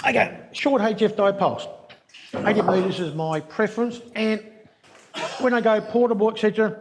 Okay, short HF dipoles. 80 metres is my preference, and when I go portable, etc.,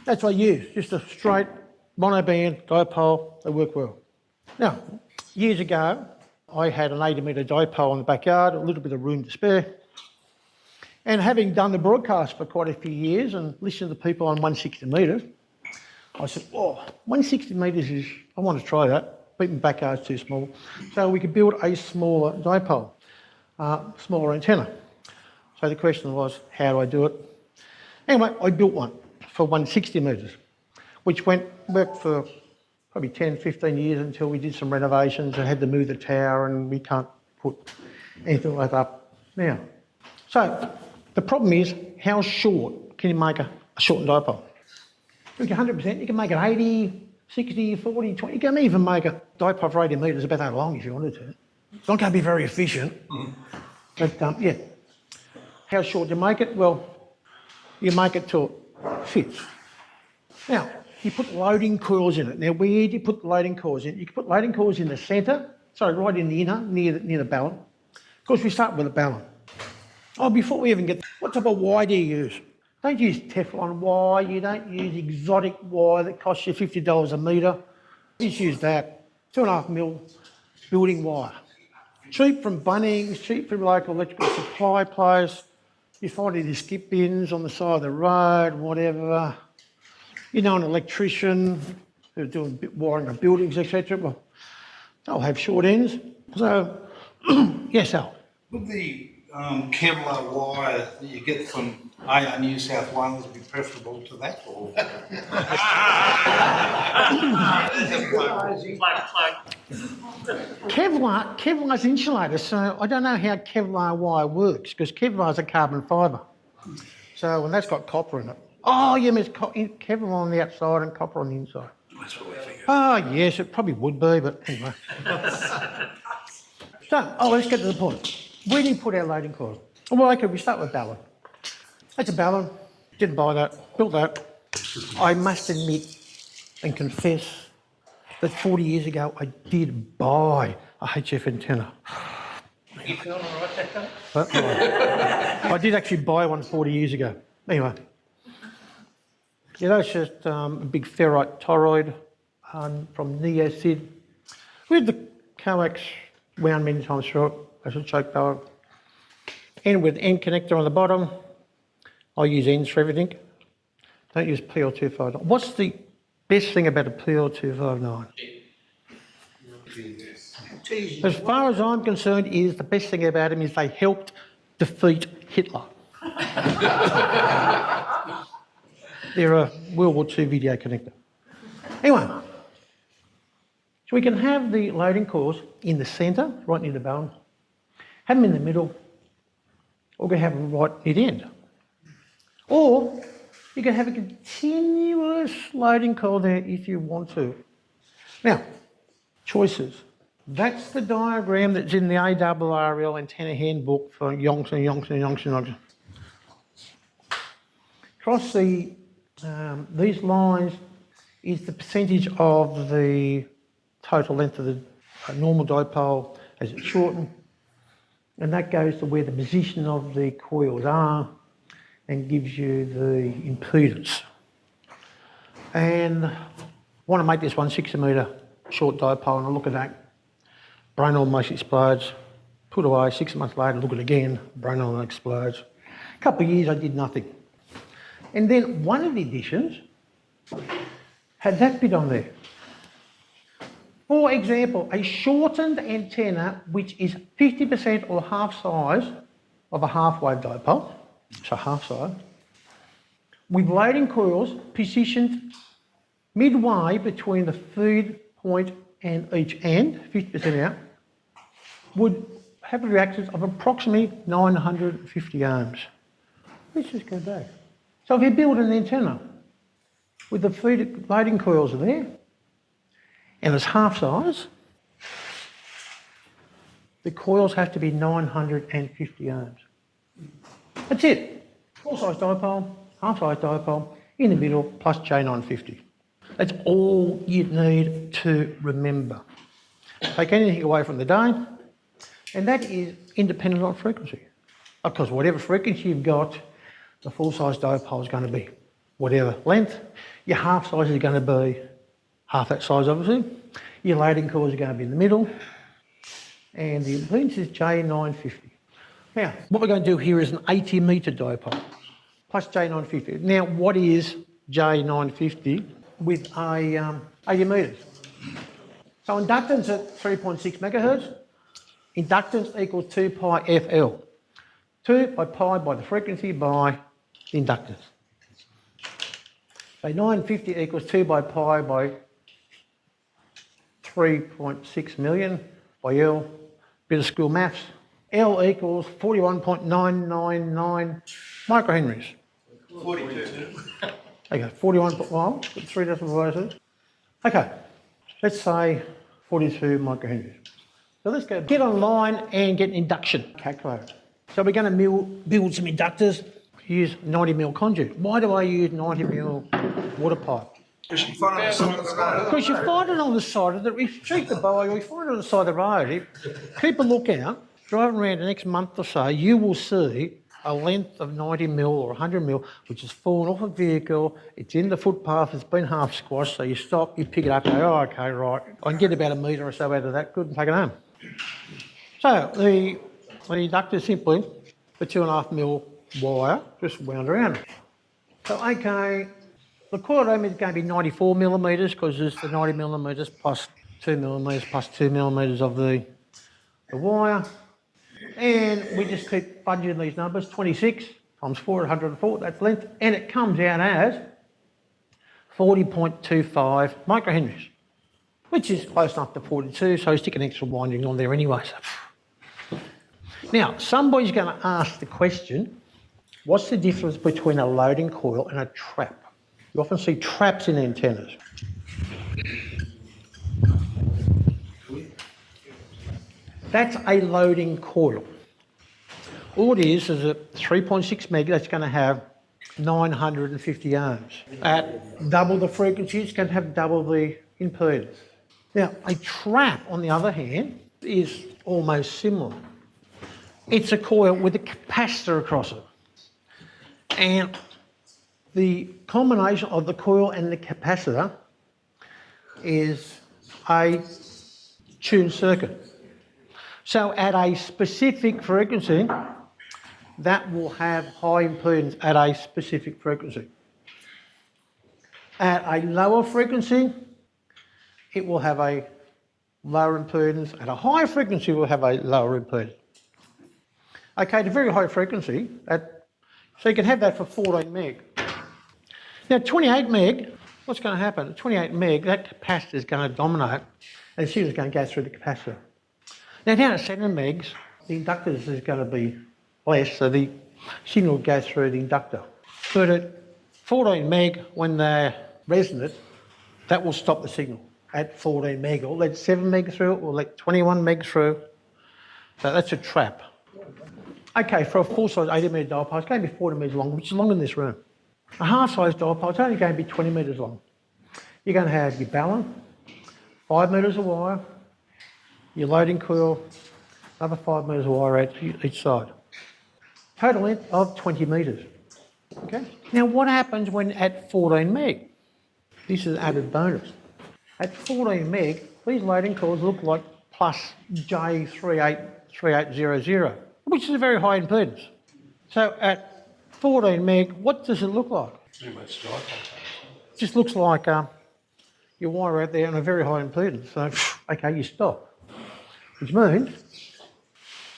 that's what I use, just a straight monoband dipole. They work well. Now, years ago, I had an 80 metre dipole in the backyard, a little bit of room to spare. And having done the broadcast for quite a few years and listened to people on 160 metres, I said, oh, 160 metres is, I want to try that. But my backyard's too small. So we could build a smaller dipole, smaller antenna. So the question was, how do I do it? Anyway, I built one for 160 metres, which worked for probably 10, 15 years until we did some renovations and had to move the tower, and we can't put anything like that up now. So the problem is, how short can you make a shortened dipole? You can 100%, you can make it 80, 60, 40, 20, you can even make a dipole for 80 metres about that long if you wanted to. It's not going to be very efficient, but yeah. How short do you make it? Well, you make it till it fits. Now, you put loading coils in it. Now, where do you put the loading coils in? You can put loading coils in the centre, sorry, right in the inner, near the ballon. Of course, we start with a ballon. Oh, before we even get, what type of wire do you use? Don't use Teflon wire, you don't use exotic wire that costs you $50 a metre. Just use that, 2.5mm building wire. Cheap from Bunnings, cheap from local electrical supply place. You find it in skip bins on the side of the road, whatever. You know, an electrician who's doing wiring of buildings, etc. Well, they'll have short ends. So, yes, Al? Would the Kevlar wire that you get from AR New South Wales be preferable to that? Or? Kevlar's insulator, so I don't know how Kevlar wire works, because Kevlar's a carbon fibre. So, and that's got copper in it. Oh, yeah, there's Kevlar on the outside and copper on the inside. That's what we figured. Oh, yes, it probably would be, but anyway. So, let's get to the point. Where do you put our loading coils? Well, okay, we start with ballon. That's a ballon. Didn't buy that. Built that. I must admit and confess that 40 years ago I did buy a HF antenna. You feeling all right that day? I did actually buy one 40 years ago. Anyway. Yeah, that's just a big ferrite toroid from Neosid. With the coax wound many times through it. As a choke power. And with end connector on the bottom. I use ends for everything. Don't use PL259. What's the best thing about a PL259? As far as I'm concerned, is the best thing about them is they helped defeat Hitler. They're a World War II video connector. Anyway, so we can have the loading coils in the centre, right near the ballon. Have them in the middle, or we can have them right near the end. Or you can have a continuous loading coil there if you want to. Now, choices. That's the diagram that's in the ARRL antenna handbook for Yongson. Across these lines is the percentage of the total length of the normal dipole as it's shortened. And that goes to where the position of the coils are and gives you the impedance. And I want to make this 160 metre short dipole, and I look at that, brain almost explodes, put away, 6 months later, look at it again, brain almost explodes. A couple of years I did nothing. And then one of the editions had that bit on there. For example, a shortened antenna which is 50% or half size of a half-wave dipole, so half size, with loading coils positioned midway between the feed point and each end, 50% out, would have a reactance of approximately 950 ohms. Let's just go back. So if you build an antenna with the feed loading coils there, and it's half size, the coils have to be 950 ohms. That's it. Full-size dipole, half-size dipole, in the middle, plus J950. That's all you need to remember. Take anything away from the day, And that is independent on frequency. Because whatever frequency you've got, the full-size dipole is going to be whatever length. Your half size is going to be half that size, obviously. Your loading coils are going to be in the middle. And the impedance is J950. Now, what we're going to do here is an 80 metre dipole plus J950. Now, what is J950 with a 80 metres? So inductance at 3.6 megahertz. Inductance equals 2 pi FL. 2 by pi by the frequency by the inductance. So 950 equals 2 by pi by 3.6 million by L. Bit of school maths. L equals 41.999 microhenries. 42. Okay, 41, well, 3 decimal places. Okay, let's say 42 microhenries. So let's go get online and get an induction calculator. So we're going to build some inductors, use 90 mil conduit. Why do I use 90 mil water pipe? Because you find it on the side of the road. Because you find it on the side of the, we street the boy, we find it on the side of the road. If keep a lookout, driving around the next month or so, you will see a length of 90 mil or 100 mil, which has fallen off a vehicle, it's in the footpath, it's been half squashed, so you stop, you pick it up, and go, oh, okay, right, I can get about a metre or so out of that, good, and take it home. So the inductor is simply the 2.5 mil wire, just wound around. So, okay, the coil diameter is going to be 94 millimetres because it's the 90 millimetres plus 2 millimetres plus 2 millimetres of the wire. And we just keep budgeting these numbers, 26 times 4, 104, that's length, and it comes out as 40.25 microhenries, which is close enough to 42, so you stick an extra winding on there anyway. So. Now, somebody's going to ask the question, what's the difference between a loading coil and a trap? You often see traps in antennas. That's a loading coil. All it is a 3.6 meg that's going to have 950 ohms. At double the frequency, it's going to have double the impedance. Now, a trap, on the other hand, is almost similar. It's a coil with a capacitor across it. And the combination of the coil and the capacitor is a tuned circuit. So at a specific frequency, that will have high impedance at a specific frequency. At a lower frequency, it will have a lower impedance. At a higher frequency, it will have a lower impedance. Okay, at a very high frequency, so you can have that for 14 meg. Now 28 meg, what's going to happen? At 28 meg, that capacitor is going to dominate and the signal is going to go through the capacitor. Now down at 7 megs, the inductance is going to be less, so the signal will go through the inductor. But at 14 meg, when they're resonant, that will stop the signal at 14 meg. We'll let 7 meg through it, we'll let 21 meg through. So that's a trap. Okay, for a full-size 80 metre dipole, it's going to be 40 metres long, which is longer than this room. A half-size dipole, it's only going to be 20 metres long. You're going to have your balun, 5 metres of wire, your loading coil, another 5 metres of wire at each side. Total length of 20 metres. Okay. Now what happens when at 14 meg? This is added bonus. At 14 meg, these loading coils look like plus J383800, which is a very high impedance. So at 14 meg, what does it look like? Pretty much dipole. It just looks like your wire out there on a very high impedance. So, okay, you stop. Which means,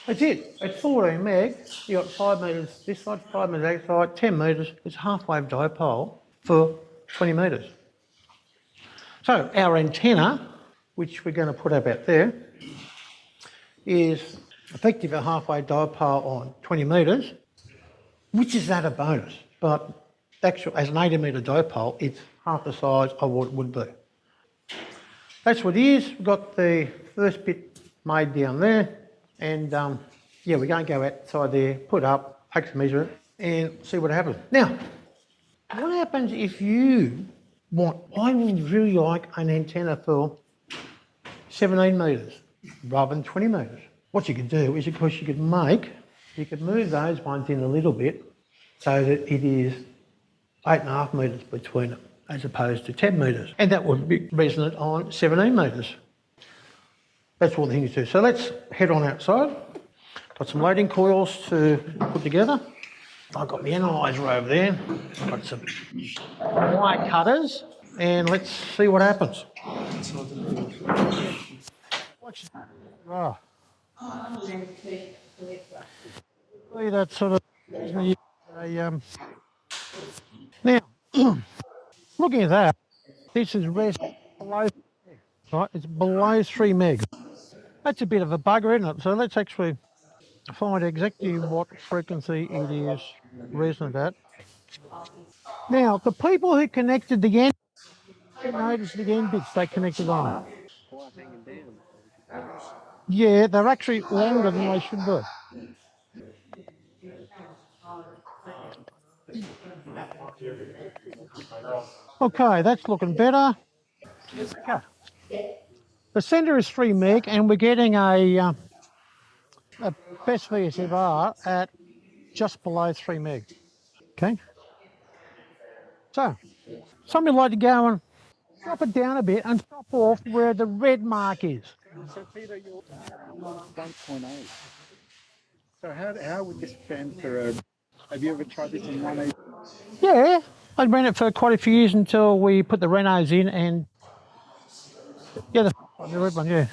that's it. At 14 meg, you got 5 metres this side, 5 metres that side, 10 metres. It's a half-wave dipole for 20 metres. So our antenna, which we're going to put up out there, is effectively a half-wave dipole on 20 metres, which is at a bonus. But actually, as an 80 metre dipole, it's half the size of what it would be. That's what it is. We've got the first bit made down there, and yeah, we're going to go outside there, put up, take some measurement, and see what happens. Now, what happens if you I would really like an antenna for 17 metres rather than 20 metres. what you could do is, of course, you could move those ones in a little bit so that it is 8.5 metres between them as opposed to 10 metres. And that would be resonant on 17 metres. That's all the things to do. So let's head on outside. Got some loading coils to put together. I've got the analyzer over there. I've got some wire cutters, and let's see what happens. Oh. See that sort of now looking at that, this is below, right? It's below 3 meg. That's a bit of a bugger, isn't it? So let's actually find exactly what frequency it is resonant at. Now, the people who connected the end, noticed the end bits they connected on. Yeah, they're actually longer than they should be. Okay, that's looking better. Okay. The centre is 3 meg, and we're getting a best VSFR at just below 3 meg. Okay. So, somebody like to go and drop it down a bit and stop off where the red mark is. So Peter, you're 1.8. So how would this stand for have you ever tried this in 1.8? Yeah, I ran it for quite a few years until we put the Renaults in, and yeah, the red one, yeah.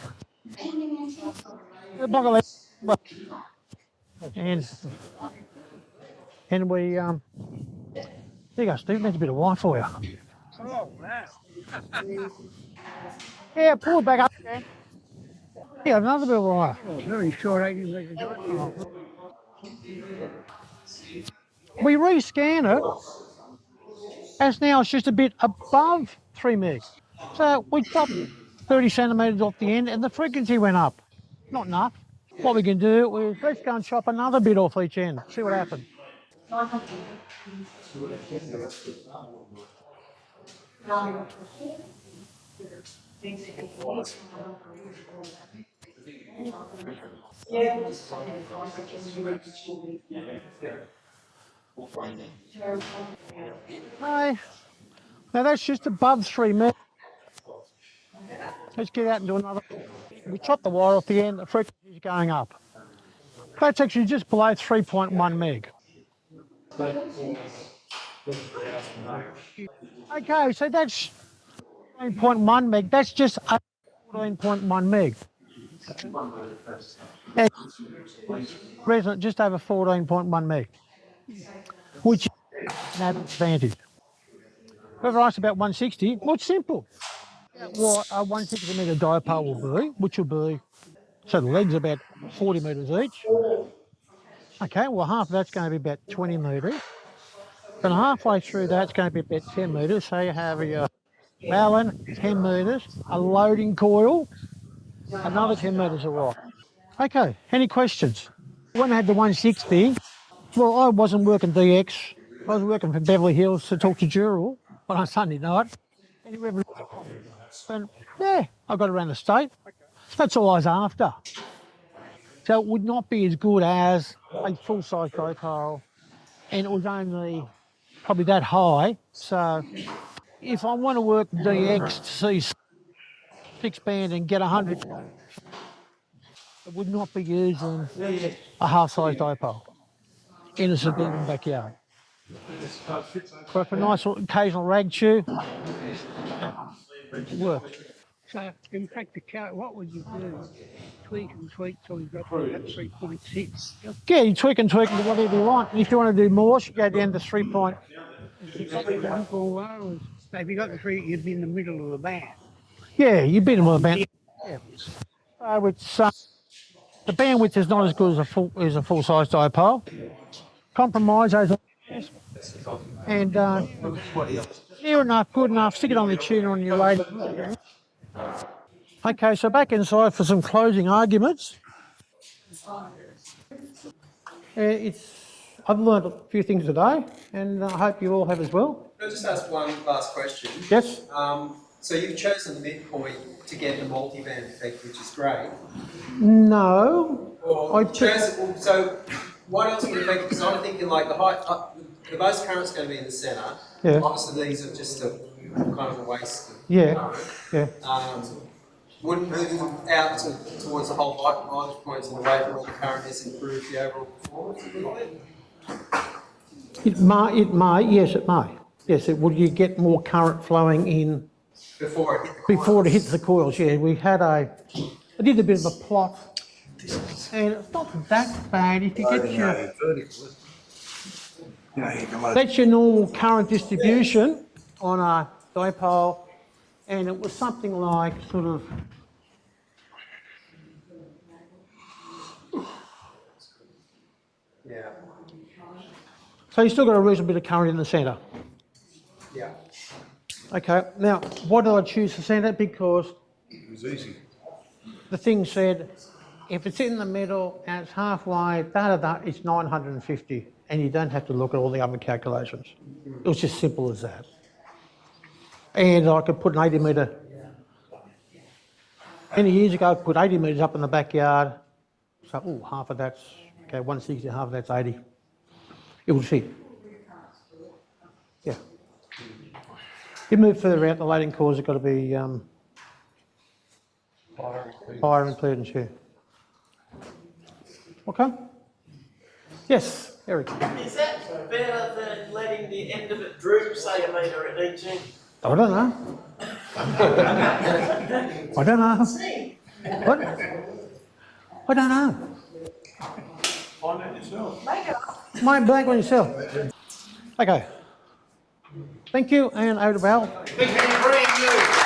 The bugger left. And we there you go, Steve. That's a bit of wire for you. Oh wow! Yeah, pull it back up again. Yeah, another bit of wire. Oh, very short. We rescan it, as now it's just a bit above 3 meg. So we chopped 30 centimetres off the end and the frequency went up. Not enough. What we can do is let's go and chop another bit off each end, see what happens. Hi. Now that's just above 3 meg. Let's get out and do another. We chop the wire off the end, the frequency is going up. That's actually just below 3.1 meg. Okay, so that's 14.1 meg. That's just 14.1 meg. Resonant just over 14.1 meg, which is an advantage. Whoever asks about 160, well, it's simple. What a 160 metre dipole will be, which will be, so the legs are about 40 metres each. Okay, well, half of that's going to be about 20 metres. And halfway through that's going to be about 10 metres. So you have your Allen, 10 metres, a loading coil, another 10 metres of wire. Okay, any questions? When I had the 160, well, I wasn't working DX. I was working for Beverly Hills to talk to Dural on a Sunday night. And yeah, I got around the state. That's all I was after. So it would not be as good as a full-size dipole, and it was only probably that high. So if I want to work DX to see 6-band and get 100, it would not be using a half-size dipole in a suburban backyard. But for a nice occasional rag chew, it works. So in practicality, what would you do? Tweak and tweak till you got to that 3.6. Yeah, you tweak and tweak and do whatever you want. And if you want to do more, you go down to 3 point. So if you got the 3, you'd be in the middle of the band. Yeah, you beat them with a band. Yeah. So it's, the bandwidth is not as good as a full size dipole. Compromise those, and near enough, good enough. Stick it on the tuner on your radio. Okay, so back inside for some closing arguments. I've learned a few things today, and I hope you all have as well. Can I just ask one last question? Yes. So you've chosen the midpoint to get the multi-band effect, which is great. No, Or so what else would affect? Because I'm thinking like the most current's going to be in the centre. Yeah. Obviously, these are just a kind of a waste of Yeah, current. yeah. Wouldn't moving out towards the whole voltage points and away from where the current is improve the overall performance a little bit? It may, yes, it may. Yes, it would. You get more current flowing in Before it hit the coils. before it hits the coils. Yeah, I did a bit of a plot, and it's not that bad if you get your. That's your normal current distribution on a dipole, and it was something like sort of. Yeah. So you still got a reasonable bit of current in the centre. Yeah. Okay, now why did I choose the centre? Because It was easy. the thing said, if it's in the middle and it's halfway, it's 950, and you don't have to look at all the other calculations. It was just simple as that. And I could put an 80 metre. Many years ago, I put 80 metres up in the backyard. So, half of that's, okay, 160, half of that's 80. It would fit. Yeah. You move further out, the loading cores have got to be higher impedance, yeah. Okay. Yes, Eric. Is that better than letting the end of it droop, say a metre at each end? I don't know. I don't know. What? I don't know. Find out yourself. Mind blank on yourself. Okay. Thank you, and over to Val. VK2EMU.